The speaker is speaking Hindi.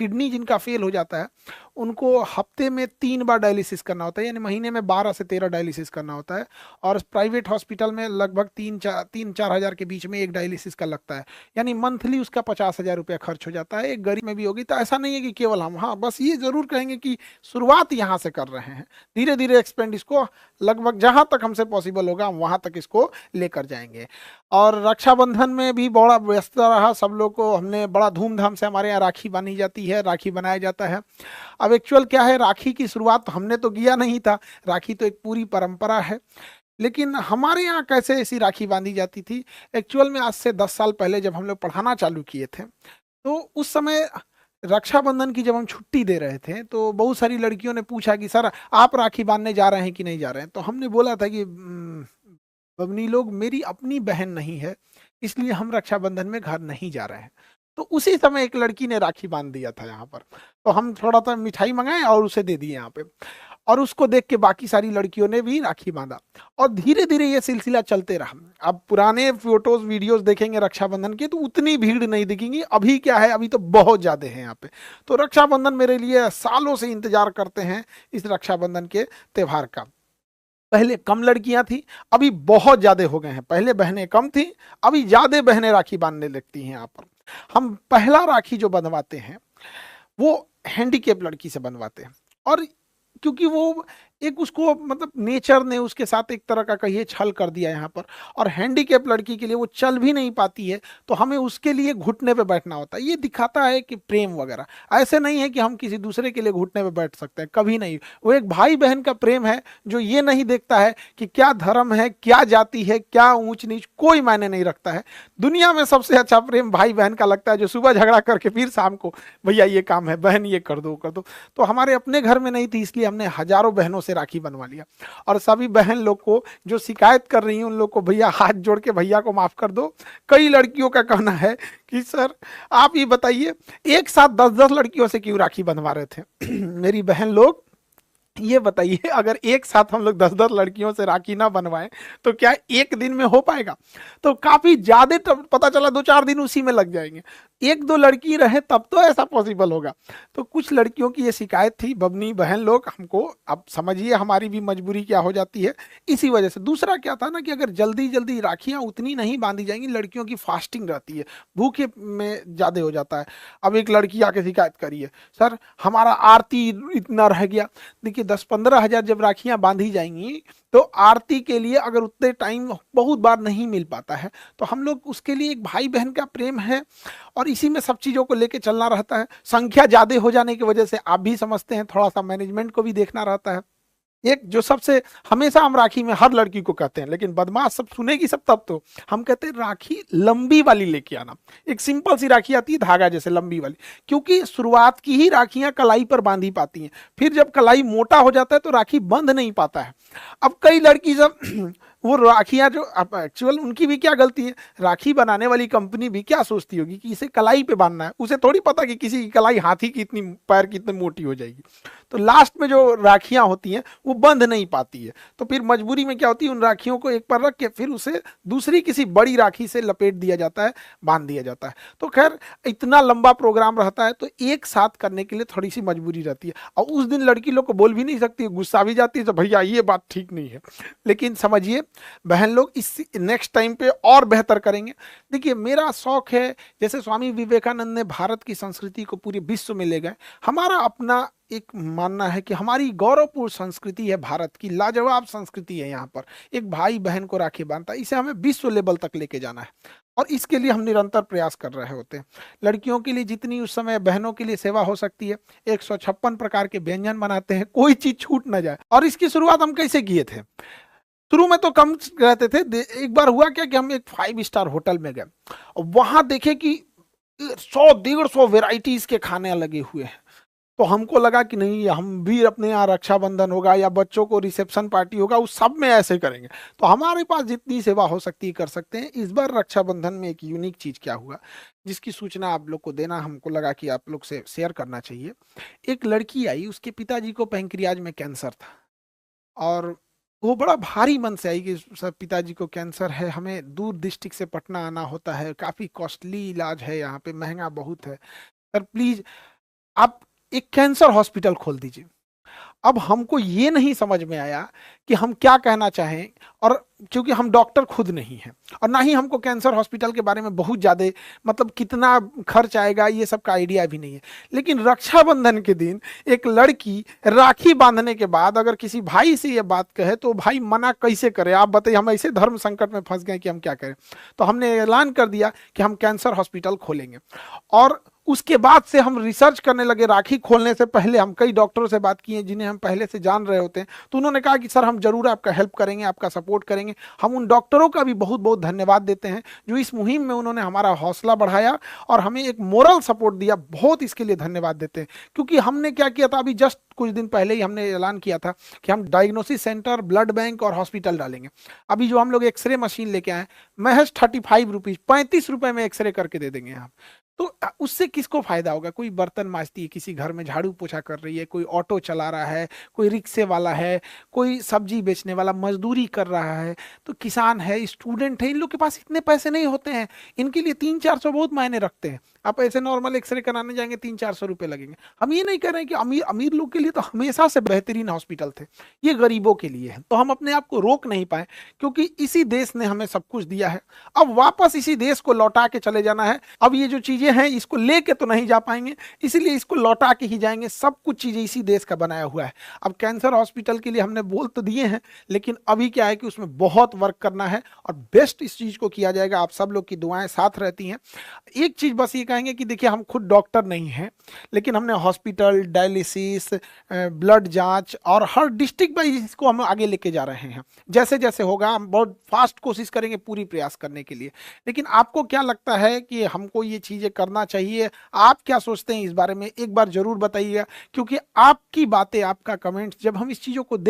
किडनी जिनका फेल हो जाता है उनको हफ्ते में 3 बार डायलिसिस करना होता है, यानी महीने में 12 से 13 डायलिसिस करना होता है। और प्राइवेट हॉस्पिटल में लगभग 3-4 हज़ार के बीच में एक डायलिसिस का लगता है, यानी मंथली उसका 50,000 रुपया खर्च हो जाता है। एक गरीब में भी होगी। तो ऐसा नहीं है कि केवल हम, हाँ बस ये जरूर कहेंगे कि शुरुआत यहाँ से कर रहे हैं, धीरे धीरे एक्सपेंड इसको लगभग जहां तक हमसे पॉसिबल होगा हम वहां तक इसको लेकर जाएंगे। और रक्षाबंधन में भी बड़ा व्यस्त रहा सब लोग को, हमने बड़ा धूमधाम से, हमारे यहाँ राखी बांधी जाती है, राखी बनाया जाता है। अब एक्चुअल क्या है, राखी की शुरुआत हमने तो किया नहीं था, राखी तो एक पूरी परंपरा है। लेकिन हमारे यहाँ कैसे ऐसी राखी बांधी जाती थी, एक्चुअल में आज से 10 साल पहले जब हम लोग पढ़ाना चालू किए थे, तो उस समय रक्षाबंधन की जब हम छुट्टी दे रहे थे तो बहुत सारी लड़कियों ने पूछा कि सर आप राखी बांधने जा रहे हैं कि नहीं जा रहे हैं। तो हमने बोला था कि बबनी लोग, मेरी अपनी बहन नहीं है, इसलिए हम रक्षाबंधन में घर नहीं जा रहे हैं। तो उसी समय एक लड़की ने राखी बांध दिया था यहाँ पर, तो हम थोड़ा सा मिठाई मंगाए और उसे दे दिए यहाँ पे। और उसको देख के बाकी सारी लड़कियों ने भी राखी बांधा, और धीरे धीरे ये सिलसिला चलते रहा। अब पुराने फोटोज वीडियोस देखेंगे रक्षाबंधन के तो उतनी भीड़ नहीं दिखेंगी, अभी क्या है, अभी तो बहुत ज्यादा है यहाँ पे। तो रक्षाबंधन मेरे लिए सालों से इंतजार करते हैं इस रक्षाबंधन के त्योहार का। पहले कम लड़कियां थी, अभी बहुत ज्यादा हो गए हैं। पहले बहनें कम थी, अभी ज्यादा बहनें राखी बांधने लगती हैं यहाँ पर। हम पहला राखी जो बंधवाते हैं वो हैंडीकेप लड़की से बनवाते हैं। और क्योंकि वो एक उसको मतलब नेचर ने उसके साथ एक तरह का कहिए छल कर दिया यहाँ पर, और हैंडीकेप लड़की के लिए वो चल भी नहीं पाती है, तो हमें उसके लिए घुटने पे बैठना होता है। ये दिखाता है कि प्रेम वगैरह, ऐसे नहीं है कि हम किसी दूसरे के लिए घुटने पे बैठ सकते हैं, कभी नहीं। वो एक भाई बहन का प्रेम है जो ये नहीं देखता है कि क्या धर्म है, क्या जाति है, क्या ऊंच नीच, कोई मायने नहीं रखता है। दुनिया में सबसे अच्छा प्रेम भाई बहन का लगता है, जो सुबह झगड़ा करके फिर शाम को भैया ये काम है, बहन ये कर दो कर दो। तो हमारे अपने घर में नहीं थी, इसलिए हमने हजारों बहनों से राखी बनवा लिया। और सभी बहन लोग को जो शिकायत कर रही हैं उन लोग को भैया हाथ जोड़ के भैया को माफ कर दो। कई लड़कियों का कहना है कि सर आप ये बताइए, एक साथ 10-10 लड़कियों से क्यों राखी बंधवा रहे थे। मेरी बहन लोग ये बताइए, अगर एक साथ हम लोग 10-10 लड़कियों से राखी ना बनवाएं तो क्या एक दिन में हो पाएगा? तो काफी ज्यादा पता चला 2-4 दिन उसी में लग जाएंगे। एक दो लड़की रहे तब तो ऐसा पॉसिबल होगा। तो कुछ लड़कियों की ये शिकायत थी, बबनी बहन लोग हमको, अब समझिए हमारी भी मजबूरी क्या हो जाती है इसी वजह से। दूसरा क्या था ना कि अगर जल्दी जल्दी राखियां उतनी नहीं बांधी जाएंगी, लड़कियों की फास्टिंग रहती है, भूखे में ज्यादा हो जाता है। अब एक लड़की आके शिकायत करी है, सर हमारा आरती इतना रह गया। देखिए 10-15 हज़ार जब राखियां बांधी जाएंगी तो आरती के लिए अगर उतने टाइम बहुत बार नहीं मिल पाता है, तो हम लोग उसके लिए, एक भाई बहन का प्रेम है और इसी में सब चीजों को लेके चलना रहता है। संख्या ज्यादा हो जाने की वजह से आप भी समझते हैं थोड़ा सा मैनेजमेंट को भी देखना रहता है। एक जो सबसे हमेशा हम राखी में हर लड़की को कहते हैं, लेकिन बदमाश सब सुनेगी सब तब तो हम कहते हैं राखी लंबी वाली लेके आना। एक सिंपल सी राखी आती है धागा जैसे लंबी वाली, क्योंकि शुरुआत की ही राखियां कलाई पर बांधी पाती हैं, फिर जब कलाई मोटा हो जाता है तो राखी बंध नहीं पाता है। अब कई लड़की जब वो राखियां जो, अब एक्चुअल उनकी भी क्या गलती है, राखी बनाने वाली कंपनी भी क्या सोचती होगी कि इसे कलाई पे बांधना है, उसे थोड़ी पता कि किसी की कलाई हाथी की इतनी, पैर की इतनी मोटी हो जाएगी। तो लास्ट में जो राखियां होती हैं वो बंध नहीं पाती है, तो फिर मजबूरी में क्या होती है, उन राखियों को एक पर रख के फिर उसे दूसरी किसी बड़ी राखी से लपेट दिया जाता है, बांध दिया जाता है। तो खैर इतना लंबा प्रोग्राम रहता है तो एक साथ करने के लिए थोड़ी सी मजबूरी रहती है, और उस दिन लड़की लोग को बोल भी नहीं सकती, गुस्सा भी जाती है तो भैया ये बात ठीक नहीं है। लेकिन समझिए बहन लोग इस नेक्स्ट टाइम पे और बेहतर करेंगे। देखिए मेरा शौक है, जैसे स्वामी विवेकानंद ने भारत की संस्कृति को पूरे विश्व में ले गए, हमारा अपना एक मानना है कि हमारी गौरवपूर्ण संस्कृति है, भारत की लाजवाब संस्कृति है। यहाँ पर एक भाई बहन को राखी बांधता है, इसे हमें विश्व लेवल तक लेके जाना है, और इसके लिए हम निरंतर प्रयास कर रहे होते हैं। लड़कियों के लिए जितनी उस समय बहनों के लिए सेवा हो सकती है, 156 प्रकार के व्यंजन बनाते हैं, कोई चीज छूट ना जाए। और इसकी शुरुआत हम कैसे किए थे, शुरू में तो कम रहते थे। एक बार हुआ क्या कि हम एक 5 स्टार होटल में गए, वहां देखे कि 100-150 वेराइटीज के खाने लगे हुए हैं। तो हमको लगा कि नहीं, हम भी अपने यहाँ रक्षाबंधन होगा या बच्चों को रिसेप्शन पार्टी होगा उस सब में ऐसे करेंगे। तो हमारे पास जितनी सेवा हो सकती है कर सकते हैं। इस बार रक्षाबंधन में एक यूनिक चीज क्या हुआ जिसकी सूचना आप लोग को देना हमको लगा कि आप लोग से शेयर करना चाहिए। एक लड़की आई, उसके पिताजी को पैंक्रियाज में कैंसर था, और वो बड़ा भारी मन से आई कि सर पिताजी को कैंसर है, हमें दूर डिस्ट्रिक्ट से पटना आना होता है, काफी कॉस्टली इलाज है, यहाँ पे महंगा बहुत है, सर प्लीज आप एक कैंसर हॉस्पिटल खोल दीजिए। अब हमको ये नहीं समझ में आया कि हम क्या कहना चाहें, और क्योंकि हम डॉक्टर खुद नहीं हैं और ना ही हमको कैंसर हॉस्पिटल के बारे में बहुत ज़्यादा मतलब कितना खर्च आएगा ये सब का आइडिया भी नहीं है। लेकिन रक्षाबंधन के दिन एक लड़की राखी बांधने के बाद अगर किसी भाई से ये बात कहे तो भाई मना कैसे करे? आप बताइए, हम ऐसे धर्म संकट में फंस गए कि हम क्या करें। तो हमने ऐलान कर दिया कि हम कैंसर हॉस्पिटल खोलेंगे, और उसके बाद से हम रिसर्च करने लगे। राखी खोलने से पहले हम कई डॉक्टरों से बात किए जिन्हें हम पहले से जान रहे होते हैं, तो उन्होंने कहा कि सर हम जरूर आपका हेल्प करेंगे, आपका सपोर्ट करेंगे। हम उन डॉक्टरों का भी बहुत बहुत धन्यवाद देते हैं जो इस मुहिम में उन्होंने हमारा हौसला बढ़ाया और हमें एक मोरल सपोर्ट दिया। बहुत इसके लिए धन्यवाद देते हैं, क्योंकि हमने क्या किया था, अभी जस्ट कुछ दिन पहले ही हमने ऐलान किया था कि हम डायग्नोसिस सेंटर, ब्लड बैंक और हॉस्पिटल डालेंगे। अभी जो हम लोग एक्सरे मशीन लेके आए, महज 35 रुपीज, 35 रुपए में एक्सरे करके दे देंगे आप। तो उससे किसको फायदा होगा? कोई बर्तन मांजती है, किसी घर में झाड़ू पोछा कर रही है, कोई ऑटो चला रहा है, कोई रिक्शे वाला है, कोई सब्जी बेचने वाला मजदूरी कर रहा है, तो किसान है, स्टूडेंट है, इन लोग के पास इतने पैसे नहीं होते हैं। इनके लिए 300-400 बहुत मायने रखते हैं। आप ऐसे नॉर्मल एक्सरे कराने जाएंगे 300-400 रुपए लगेंगे। हम ये नहीं कह रहे हैं कि अमीर अमीर लोग के लिए तो हमेशा से बेहतरीन हॉस्पिटल थे, ये गरीबों के लिए है। तो हम अपने आप को रोक नहीं पाए, क्योंकि इसी देश ने हमें सब कुछ दिया है। अब वापस इसी देश को लौटा के चले जाना है। अब ये जो चीजें हैं इसको लेके तो नहीं जा पाएंगे, इसीलिए इसको लौटा के ही जाएंगे। सब कुछ चीजें इसी देश का बनाया हुआ है। अब कैंसर हॉस्पिटल के लिए हमने बोल तो दिए हैं, लेकिन अभी क्या है कि उसमें बहुत वर्क करना है और बेस्ट इस चीज को किया जाएगा। आप सब लोग की दुआएं साथ रहती हैं। एक चीज बस ये कहेंगे कि देखिए, हम खुद डॉक्टर नहीं हैं, लेकिन हमने हॉस्पिटल, डायलिसिस, ब्लड जांच और हर डिस्ट्रिक्ट वाइज इसको हम आगे लेके जा रहे हैं। जैसे जैसे होगा हम बहुत फास्ट कोशिश करेंगे पूरी प्रयास करने के लिए। लेकिन आपको क्या लगता है कि हमको ये चीजें करना चाहिए? आप क्या सोचते हैं इस बारे में? एक बार जरूर बताइएगा, क्योंकि आपकी बातें, आपका कमेंट्स जब हम इस चीजों को देख